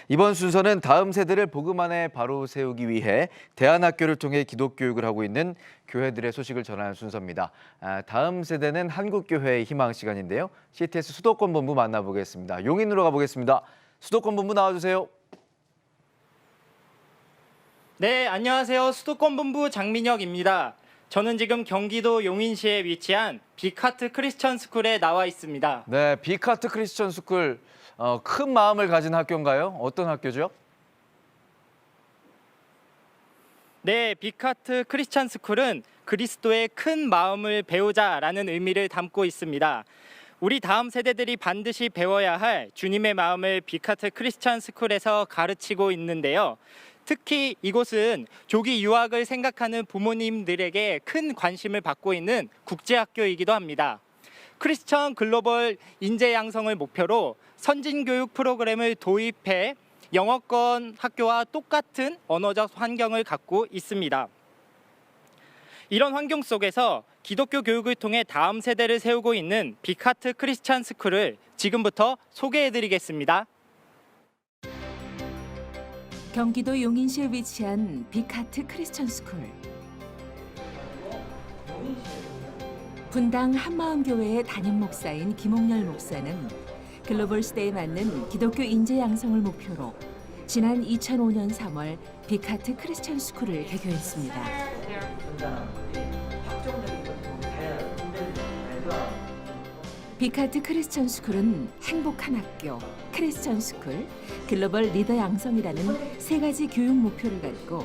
이번 순서는 다음 세대를 복음 안에 바로 세우기 위해 대안학교를 통해 기독교육을 하고 있는 교회들의 소식을 전하는 순서입니다. 다음 세대는 한국교회의 희망 시간인데요. CTS 수도권 본부 만나보겠습니다. 용인으로 가보겠습니다. 수도권 본부 나와주세요. 네, 안녕하세요. 수도권 본부 장민혁입니다. 저는 지금 경기도 용인시에 위치한 빅하트 크리스천 스쿨에 나와 있습니다. 네, 빅하트 크리스천 스쿨. 큰 마음을 가진 학교인가요? 어떤 학교죠? 네, 빅하트 크리스천 스쿨은 그리스도의 큰 마음을 배우자라는 의미를 담고 있습니다. 우리 다음 세대들이 반드시 배워야 할 주님의 마음을 빅하트 크리스천 스쿨에서 가르치고 있는데요. 특히 이곳은 조기 유학을 생각하는 부모님들에게 큰 관심을 받고 있는 국제학교이기도 합니다. 크리스천 글로벌 인재 양성을 목표로 선진교육 프로그램을 도입해 영어권 학교와 똑같은 언어적 환경을 갖고 있습니다. 이런 환경 속에서 기독교 교육을 통해 다음 세대를 세우고 있는 빅하트 크리스천 스쿨을 지금부터 소개해드리겠습니다. 경기도 용인시에 위치한 빅하트 크리스천 스쿨. 분당 한마음교회의 담임 목사인 김홍열 목사는 글로벌 시대에 맞는 기독교 인재 양성을 목표로 지난 2005년 3월 빅하트 크리스천 스쿨을 개교했습니다. 빅하트 크리스천 스쿨은 행복한 학교, 크리스천 스쿨, 글로벌 리더 양성이라는 세 가지 교육 목표를 갖고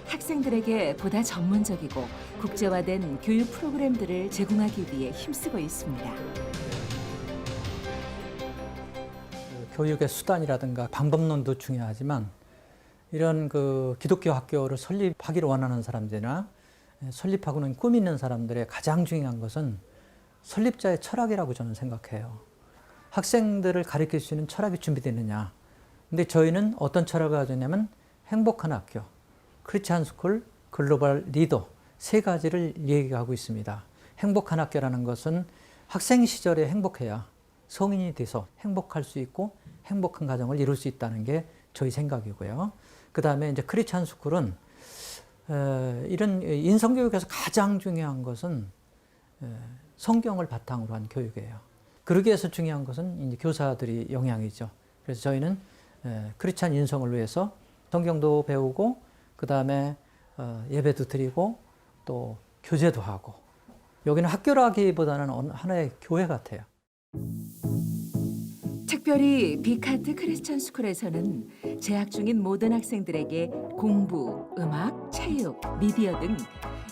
학생들에게 보다 전문적이고 국제화된 교육 프로그램들을 제공하기 위해 힘쓰고 있습니다. 교육의 수단이라든가 방법론도 중요하지만 이런 기독교 학교를 설립하기를 원하는 사람들이나 설립하고는 꿈 있는 사람들의 가장 중요한 것은 설립자의 철학이라고 저는 생각해요. 학생들을 가르칠 수 있는 철학이 준비되느냐. 근데 저희는 어떤 철학을 가졌냐면 행복한 학교, 크리스천 스쿨, 글로벌 리더 세 가지를 얘기하고 있습니다. 행복한 학교라는 것은 학생 시절에 행복해야 성인이 돼서 행복할 수 있고 행복한 가정을 이룰 수 있다는 게 저희 생각이고요. 그 다음에 이제 크리스천 스쿨은 이런 인성교육에서 가장 중요한 것은 성경을 바탕으로 한 교육이에요. 그러기 위해서 중요한 것은 이제 교사들이 영향이죠. 그래서 저희는 크리스천 인성을 위해서 성경도 배우고 그 다음에 예배도 드리고 또 교제도 하고 여기는 학교라기보다는 하나의 교회 같아요. 특별히 빅하트 크리스천 스쿨에서는 재학 중인 모든 학생들에게 공부, 음악, 체육, 미디어 등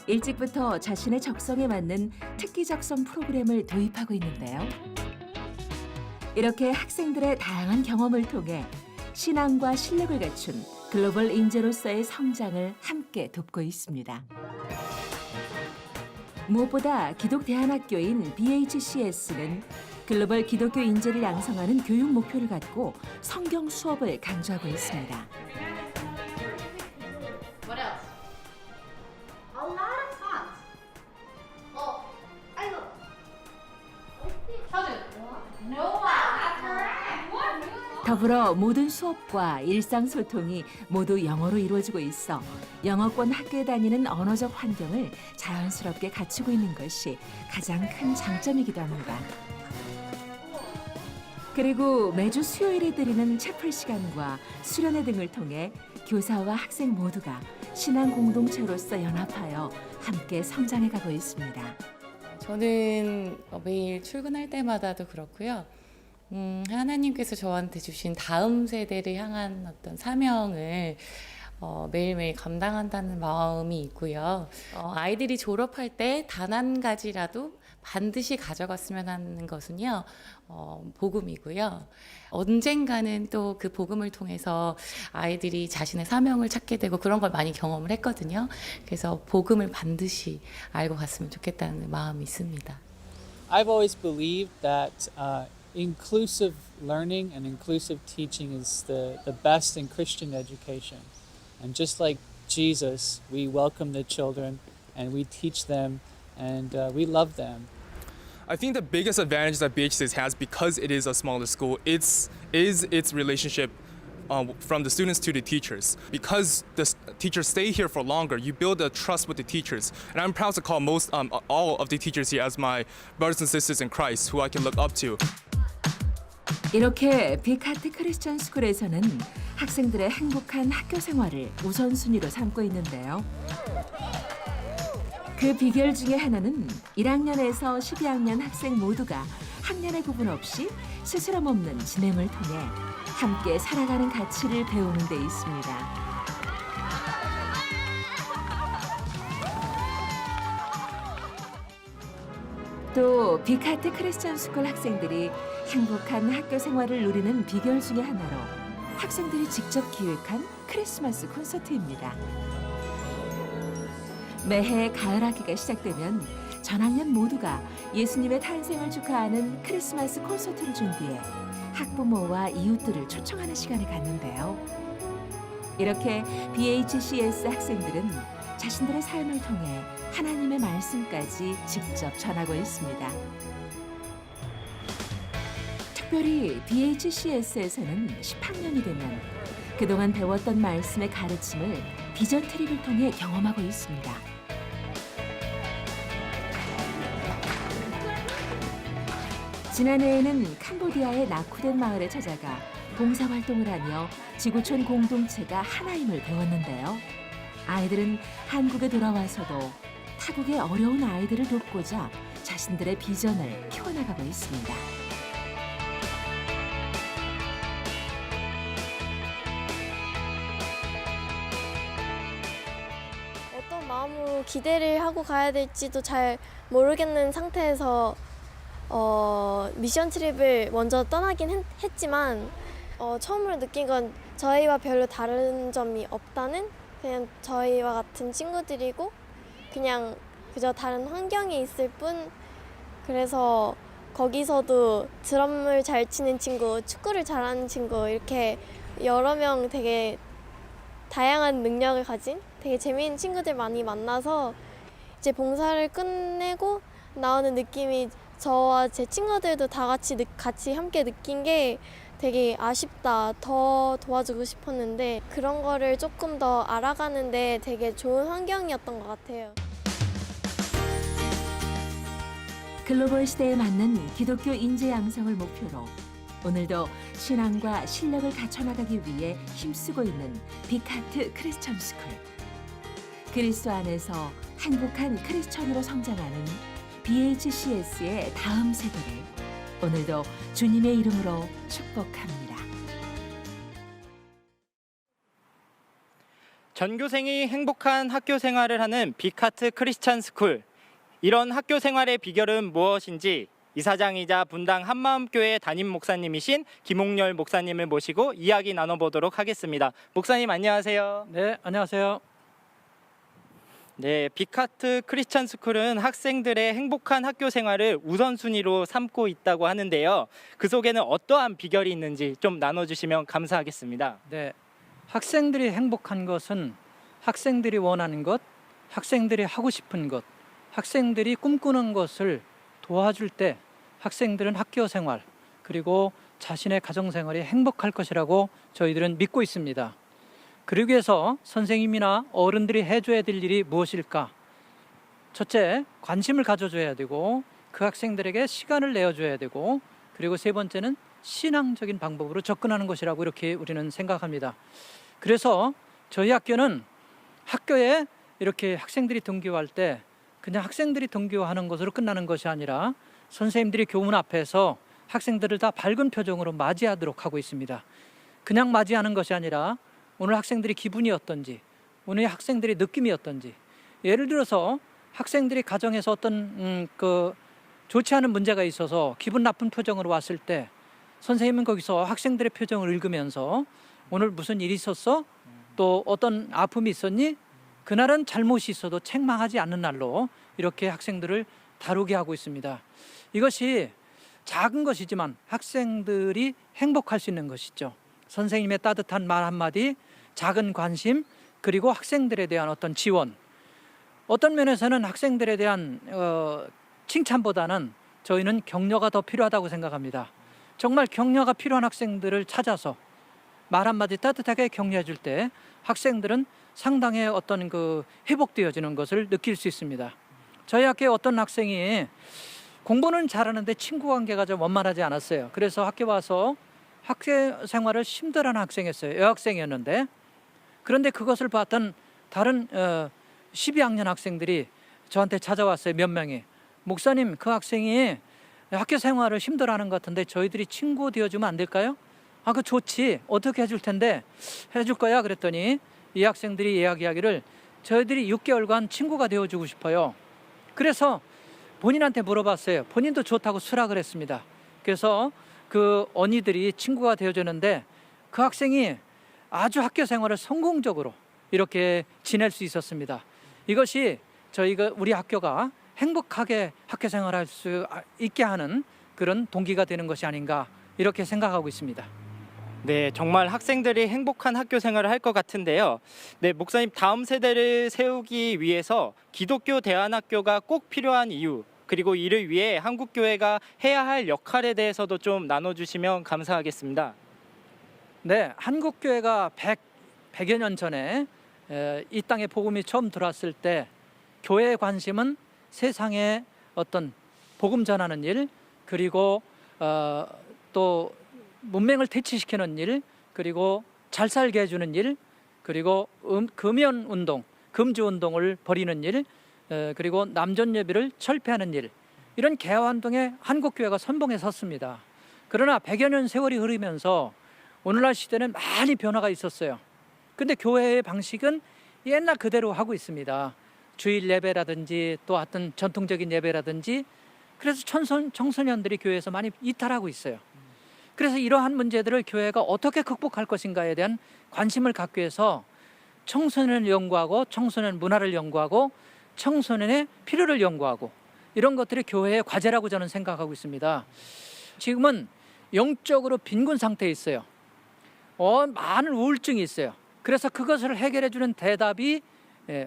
일찍부터 자신의 적성에 맞는 특기 적성 프로그램을 도입하고 있는데요. 이렇게 학생들의 다양한 경험을 통해 신앙과 실력을 갖춘 글로벌 인재로서의 성장을 함께 돕고 있습니다. 무엇보다 기독 대안학교인 BHCS는 글로벌 기독교 인재를 양성하는 교육 목표를 갖고 성경 수업을 강조하고 있습니다. What else? A lot of songs. Oh, I know. 서준. No, that's correct. What? 더불어 모든 수업과 일상소통이 모두 영어로 이루어지고 있어 영어권 학교에 다니는 언어적 환경을 자연스럽게 갖추고 있는 것이 가장 큰 장점이기도 합니다. 그리고 매주 수요일에 드리는 채플 시간과 수련회 등을 통해 교사와 학생 모두가 신앙 공동체로서 연합하여 함께 성장해가고 있습니다. 저는 매일 출근할 때마다도 그렇고요. 하나님께서 저한테 주신 다음 세대를 향한 어떤 사명을 매일매일 감당한다는 마음이 있고요. 아이들이 졸업할 때 단 한 가지라도 반드시 가져갔으면 하는 것은요, 복음이고요. 언젠가는 또 그 복음을 통해서 아이들이 자신의 사명을 찾게 되고 그런 걸 많이 경험을 했거든요. 그래서 복음을 반드시 알고 갔으면 좋겠다는 마음이 있습니다. I've always believed that inclusive learning and inclusive teaching is the best in Christian education. And just like Jesus, we welcome the children and we teach them and we love them. I think the biggest advantage that BHCS has because it is a smaller school is its relationship from the students to the teachers. Because the teachers stay here for longer, you build a trust with the teachers. And I'm proud to call all of the teachers here as my brothers and sisters in Christ, who I can look up to. 이렇게 빅하트 크리스천 스쿨에서는 학생들의 행복한 학교 생활을 우선순위로 삼고 있는데요. 그 비결 중에 하나는 1학년에서 12학년 학생 모두가 학년의 구분 없이 스스럼 없는 지냄을 통해 함께 살아가는 가치를 배우는 데 있습니다. 또 빅하트 크리스천 스쿨 학생들이 행복한 학교 생활을 누리는 비결 중에 하나로 학생들이 직접 기획한 크리스마스 콘서트입니다. 매해 가을 학기가 시작되면 전학년 모두가 예수님의 탄생을 축하하는 크리스마스 콘서트를 준비해 학부모와 이웃들을 초청하는 시간을 갖는데요. 이렇게 BHCS 학생들은 자신들의 삶을 통해 하나님의 말씀까지 직접 전하고 있습니다. 특별히 BHCS에서는 10학년이 되면 그동안 배웠던 말씀의 가르침을 비전 트립을 통해 경험하고 있습니다. 지난해에는 캄보디아의 나쿠덴 마을에 찾아가 봉사활동을 하며 지구촌 공동체가 하나임을 배웠는데요. 아이들은 한국에 돌아와서도 타국의 어려운 아이들을 돕고자 자신들의 비전을 키워나가고 있습니다. 어떤 마음으로 기대를 하고 가야 될지도 잘 모르겠는 상태에서 미션 트립을 먼저 떠나긴 했지만 처음으로 느낀 건 저희와 별로 다른 점이 없다는, 그냥 저희와 같은 친구들이고 그냥 그저 다른 환경에 있을 뿐. 그래서 거기서도 드럼을 잘 치는 친구, 축구를 잘하는 친구, 이렇게 여러 명 되게 다양한 능력을 가진 되게 재미있는 친구들 많이 만나서 이제 봉사를 끝내고 나오는 느낌이, 저와 제 친구들도 다 같이 함께 느낀 게 되게 아쉽다, 더 도와주고 싶었는데 그런 거를 조금 더 알아가는데 되게 좋은 환경이었던 것 같아요. 글로벌 시대에 맞는 기독교 인재 양성을 목표로 오늘도 신앙과 실력을 갖춰나가기 위해 힘쓰고 있는 빅하트 크리스천 스쿨. 그리스도 안에서 행복한 크리스천으로 성장하는 BHCS의 다음 세대를 오늘도 주님의 이름으로 축복합니다. 전교생이 행복한 학교 생활을 하는 빅하트 크리스찬 스쿨. 이런 학교 생활의 비결은 무엇인지 이사장이자 분당 한마음교회 담임 목사님이신 김홍렬 목사님을 모시고 이야기 나눠보도록 하겠습니다. 목사님 안녕하세요. 네, 안녕하세요. 네, 빅하트 크리스찬 스쿨은 학생들의 행복한 학교 생활을 우선순위로 삼고 있다고 하는데요. 그 속에는 어떠한 비결이 있는지 좀 나눠주시면 감사하겠습니다. 네, 학생들이 행복한 것은 학생들이 원하는 것, 학생들이 하고 싶은 것, 학생들이 꿈꾸는 것을 도와줄 때 학생들은 학교 생활 그리고 자신의 가정 생활이 행복할 것이라고 저희들은 믿고 있습니다. 그러기 위해서 선생님이나 어른들이 해줘야 될 일이 무엇일까? 첫째, 관심을 가져줘야 되고 그 학생들에게 시간을 내어줘야 되고, 그리고 세 번째는 신앙적인 방법으로 접근하는 것이라고 이렇게 우리는 생각합니다. 그래서 저희 학교는 학교에 이렇게 학생들이 등교할 때 그냥 학생들이 등교하는 것으로 끝나는 것이 아니라 선생님들이 교문 앞에서 학생들을 다 밝은 표정으로 맞이하도록 하고 있습니다. 그냥 맞이하는 것이 아니라 오늘 학생들이 기분이 어떤지, 오늘 학생들의 느낌이 어떤지, 예를 들어서 학생들이 가정에서 어떤 좋지 않은 문제가 있어서 기분 나쁜 표정으로 왔을 때 선생님은 거기서 학생들의 표정을 읽으면서 오늘 무슨 일이 있었어? 또 어떤 아픔이 있었니? 그날은 잘못이 있어도 책망하지 않는 날로 이렇게 학생들을 다루게 하고 있습니다. 이것이 작은 것이지만 학생들이 행복할 수 있는 것이죠. 선생님의 따뜻한 말 한마디, 작은 관심, 그리고 학생들에 대한 어떤 지원. 어떤 면에서는 학생들에 대한 칭찬보다는 저희는 격려가 더 필요하다고 생각합니다. 정말 격려가 필요한 학생들을 찾아서 말 한마디 따뜻하게 격려해 줄 때 학생들은 상당히 어떤 그 회복되어지는 것을 느낄 수 있습니다. 저희 학교에 어떤 학생이 공부는 잘하는데 친구 관계가 좀 원만하지 않았어요. 그래서 학교 와서 학교 생활을 힘들어하는 학생이었어요. 여학생이었는데, 그런데 그것을 봤던 다른 12학년 학생들이 저한테 찾아왔어요. 몇 명이. 목사님, 그 학생이 학교 생활을 힘들어하는 것 같은데 저희들이 친구 되어주면 안 될까요? 아, 그 좋지. 어떻게 해줄 텐데? 해줄 거야. 그랬더니 이 학생들이 이야기하기를 저희들이 6개월간 친구가 되어주고 싶어요. 그래서 본인한테 물어봤어요. 본인도 좋다고 수락을 했습니다. 그래서 그 언니들이 친구가 되어주는데 그 학생이 아주 학교 생활을 성공적으로 이렇게 지낼 수 있었습니다. 이것이 저희가 우리 학교가 행복하게 학교 생활할 수 있게 하는 그런 동기가 되는 것이 아닌가 이렇게 생각하고 있습니다. 네, 정말 학생들이 행복한 학교 생활을 할 것 같은데요. 네, 목사님, 다음 세대를 세우기 위해서 기독교 대안학교가 꼭 필요한 이유, 그리고 이를 위해 한국교회가 해야 할 역할에 대해서도 좀 나눠주시면 감사하겠습니다. 네, 한국교회가 100여 년 전에 이 땅에 복음이 처음 들어왔을 때 교회의 관심은 세상에 어떤 복음 전하는 일, 그리고 또 문맹을 퇴치시키는 일, 그리고 잘 살게 해주는 일, 그리고 금연 운동, 금주 운동을 벌이는 일, 그리고 남존 예배를 철폐하는 일, 이런 개화 운동에 한국교회가 선봉에 섰습니다. 그러나 100여 년 세월이 흐르면서 오늘날 시대는 많이 변화가 있었어요. 근데 교회의 방식은 옛날 그대로 하고 있습니다. 주일 예배라든지 또 어떤 전통적인 예배라든지, 그래서 청소년들이 교회에서 많이 이탈하고 있어요. 그래서 이러한 문제들을 교회가 어떻게 극복할 것인가에 대한 관심을 갖기 위해서 청소년을 연구하고 청소년 문화를 연구하고 청소년의 필요를 연구하고 이런 것들이 교회의 과제라고 저는 생각하고 있습니다. 지금은 영적으로 빈곤 상태에 있어요. 많은 우울증이 있어요. 그래서 그것을 해결해 주는 대답이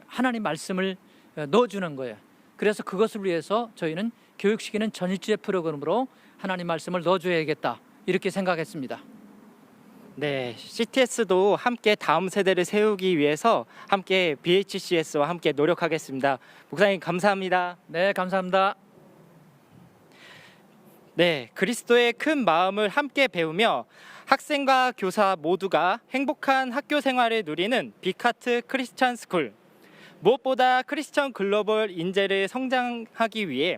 하나님 말씀을 넣어주는 거예요. 그래서 그것을 위해서 저희는 교육시키는 전일주의 프로그램으로 하나님 말씀을 넣어줘야겠다 이렇게 생각했습니다. 네, CTS도 함께 다음 세대를 세우기 위해서 함께 BHCS와 함께 노력하겠습니다. 목사님, 감사합니다. 네, 감사합니다. 네, 그리스도의 큰 마음을 함께 배우며 학생과 교사 모두가 행복한 학교 생활을 누리는 빅하트 크리스천 스쿨. 무엇보다 크리스천 글로벌 인재를 성장하기 위해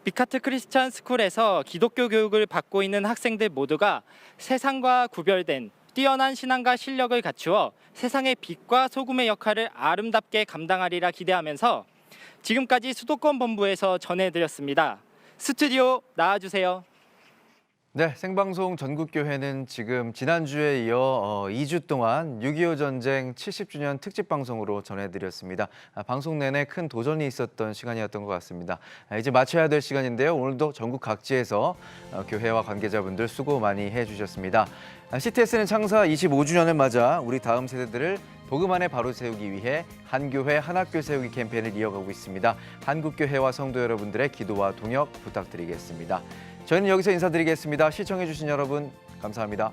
빅하트 크리스천 스쿨에서 기독교 교육을 받고 있는 학생들 모두가 세상과 구별된 뛰어난 신앙과 실력을 갖추어 세상의 빛과 소금의 역할을 아름답게 감당하리라 기대하면서 지금까지 수도권 본부에서 전해드렸습니다. 스튜디오 나와주세요. 네, 생방송 전국교회는 지금 지난주에 이어 2주 동안 6.25 전쟁 70주년 특집 방송으로 전해드렸습니다. 방송 내내 큰 도전이 있었던 시간이었던 것 같습니다. 이제 마쳐야 될 시간인데요. 오늘도 전국 각지에서 교회와 관계자분들 수고 많이 해주셨습니다. CTS는 창사 25주년을 맞아 우리 다음 세대들을 복음 안에 바로 세우기 위해 한교회 한학교 세우기 캠페인을 이어가고 있습니다. 한국교회와 성도 여러분들의 기도와 동역 부탁드리겠습니다. 저희는 여기서 인사드리겠습니다. 시청해주신 여러분 감사합니다.